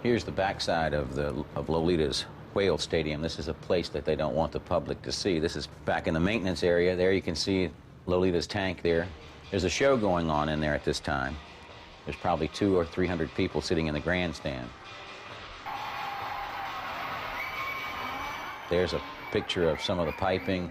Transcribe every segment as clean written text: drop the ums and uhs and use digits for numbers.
Here's the backside of Lolita's Whale Stadium. This is a place that they don't want the public to see. This is back in the maintenance area. There you can see Lolita's tank there. There's a show going on in there at this time. There's probably 200 or 300 people sitting in the grandstand. There's a picture of some of the piping,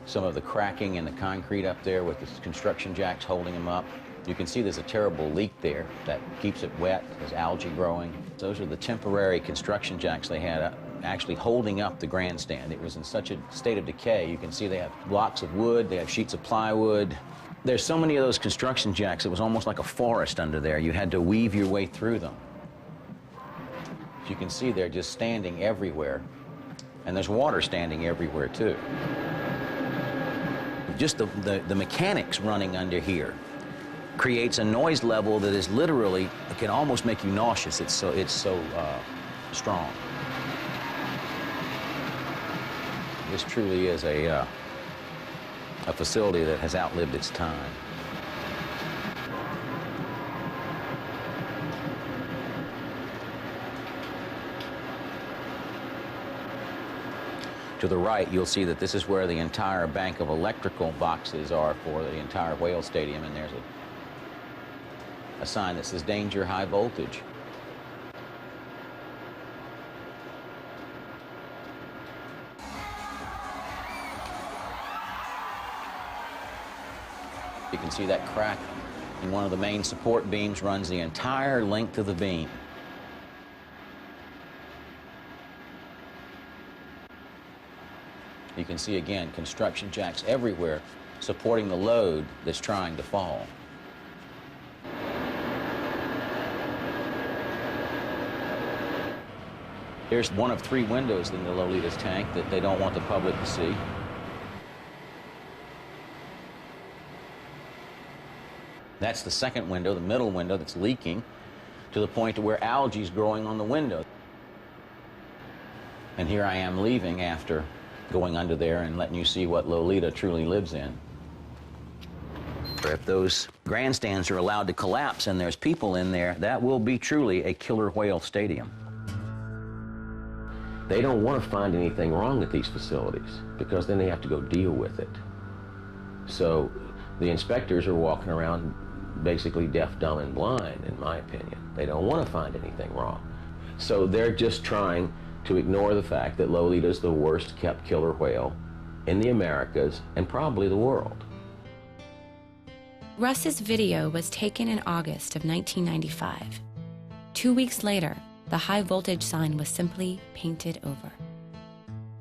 some of the cracking in the concrete up there with the construction jacks holding them up. You can see there's a terrible leak there that keeps it wet. There's algae growing. Those are the temporary construction jacks they had actually holding up the grandstand. It was in such a state of decay. You can see they have blocks of wood, they have sheets of plywood. There's so many of those construction jacks, it was almost like a forest under there. You had to weave your way through them. You can see they're just standing everywhere. And there's water standing everywhere, too. Just the mechanics running under here creates a noise level that is literally, it can almost make you nauseous. It's so strong. This truly is a facility that has outlived its time. To the right, you'll see that this is where the entire bank of electrical boxes are for the entire Whale Stadium, and there's a sign that says danger, high voltage. You can see that crack in one of the main support beams runs the entire length of the beam. You can see again construction jacks everywhere supporting the load that's trying to fall. Here's one of 3 windows in the Lolita's tank that they don't want the public to see. That's the second window, the middle window, that's leaking to the point to where algae is growing on the window. And here I am leaving after going under there and letting you see what Lolita truly lives in. If those grandstands are allowed to collapse and there's people in there, that will be truly a killer whale stadium. They don't want to find anything wrong at these facilities because then they have to go deal with it. So the inspectors are walking around basically deaf, dumb, and blind, in my opinion. They don't want to find anything wrong. So they're just trying to ignore the fact that Lolita's the worst kept killer whale in the Americas and probably the world. Russ's video was taken in August of 1995. 2 weeks later, the high voltage sign was simply painted over.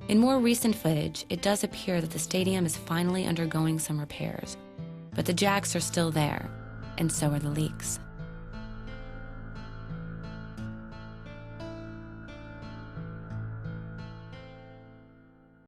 In more recent footage, it does appear that the stadium is finally undergoing some repairs, but the jacks are still there, and so are the leaks.